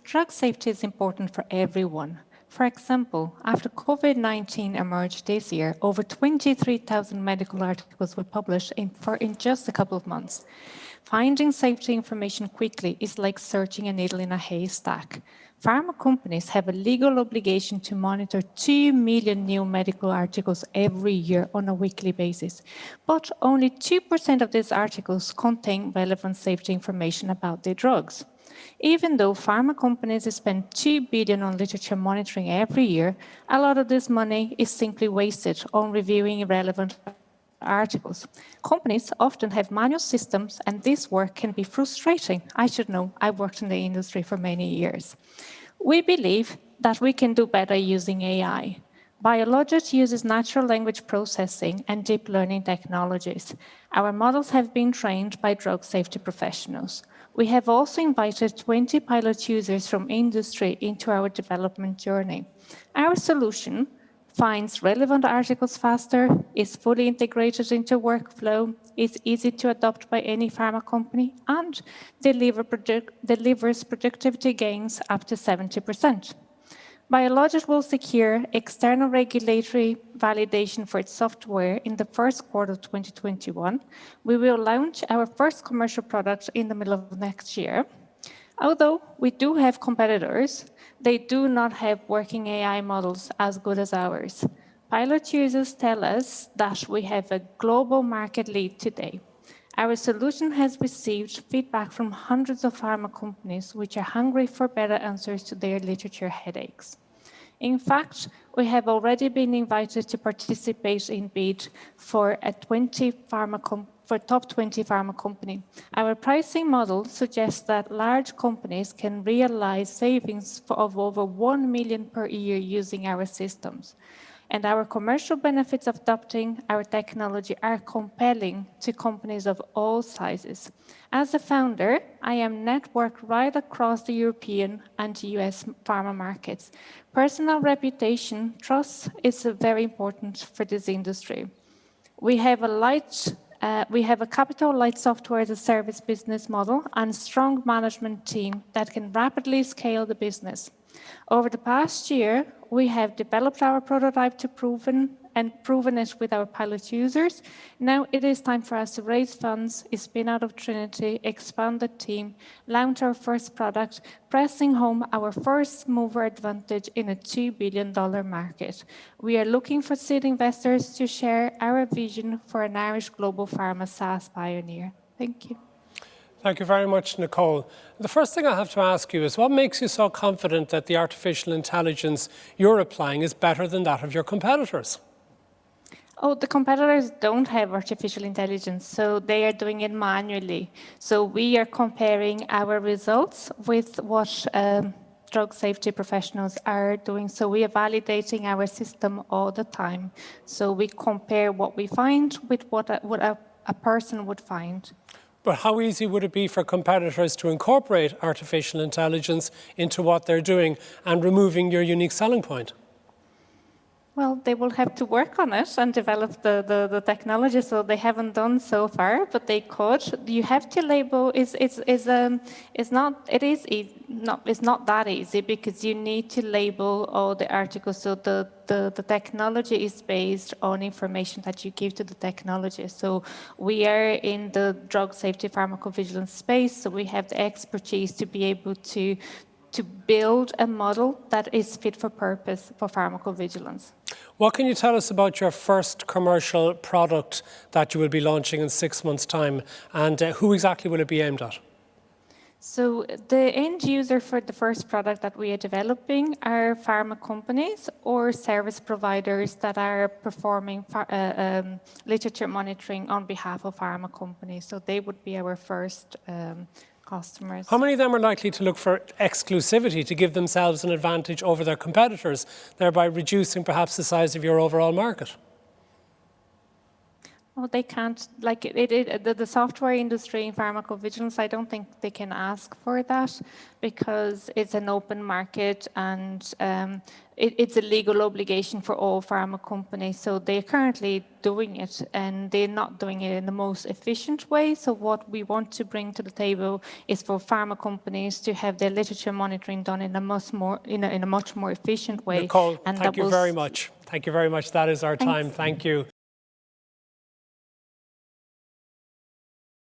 Drug safety is important for everyone. For example, after COVID-19 emerged this year, over 23,000 medical articles were published in just a couple of months. Finding safety information quickly is like searching a needle in a haystack. Pharma companies have a legal obligation to monitor 2 million new medical articles every year on a weekly basis, but only 2% of these articles contain relevant safety information about their drugs. Even though pharma companies spend $2 billion on literature monitoring every year, a lot of this money is simply wasted on reviewing irrelevant articles. Companies often have manual systems, and this work can be frustrating. I should know, I've worked in the industry for many years. We believe that we can do better using AI. Biologit uses natural language processing and deep learning technologies. Our models have been trained by drug safety professionals. We have also invited 20 pilot users from industry into our development journey. Our solution finds relevant articles faster, is fully integrated into workflow, is easy to adopt by any pharma company, and delivers productivity gains up to 70%. Biologit will secure external regulatory validation for its software in the first quarter of 2021. We will launch our first commercial product in the middle of next year. Although we do have competitors, they do not have working AI models as good as ours. Pilot users tell us that we have a global market lead today. Our solution has received feedback from hundreds of pharma companies which are hungry for better answers to their literature headaches. In fact, we have already been invited to participate in bid for a top 20 pharma company. Our pricing model suggests that large companies can realize savings of over 1 million per year using our systems. And our commercial benefits of adopting our technology are compelling to companies of all sizes. As a founder, I am networked right across the European and US pharma markets. Personal reputation, trust is very important for this industry. We have a capital light software as a service business model and a strong management team that can rapidly scale the business. Over the past year, we have developed our prototype to proven it with our pilot users. Now it is time for us to raise funds, spin out of Trinity, expand the team, launch our first product, pressing home our first mover advantage in a $2 billion market. We are looking for seed investors to share our vision for an Irish global pharma SaaS pioneer. Thank you. Thank you very much, Nicole. The first thing I have to ask you is, what makes you so confident that the artificial intelligence you're applying is better than that of your competitors? Oh, the competitors don't have artificial intelligence, so they are doing it manually. So we are comparing our results with what drug safety professionals are doing. So we are validating our system all the time. So we compare what we find with what a person would find. But how easy would it be for competitors to incorporate artificial intelligence into what they're doing and removing your unique selling point? Well, they will have to work on it and develop the technology, so they haven't done so far, but they could. You have to label. It's not that easy because you need to label all the articles. So the technology is based on information that you give to the technology. So we are in the drug safety pharmacovigilance space, so we have the expertise to be able to build a model that is fit for purpose for pharmacovigilance. What can you tell us about your first commercial product that you will be launching in 6 months' time, and who exactly will it be aimed at? So the end user for the first product that we are developing are pharma companies or service providers that are performing literature monitoring on behalf of pharma companies. So they would be our first customers. How many of them are likely to look for exclusivity to give themselves an advantage over their competitors, thereby reducing perhaps the size of your overall market? Oh, they can't, like the software industry in pharmacovigilance, I don't think they can ask for that because it's an open market and it's a legal obligation for all pharma companies. So they're currently doing it and they're not doing it in the most efficient way. So what we want to bring to the table is for pharma companies to have their literature monitoring done in a much more efficient way. Nicole, And thank you very much. Thank you very much. That is our time. Thank you.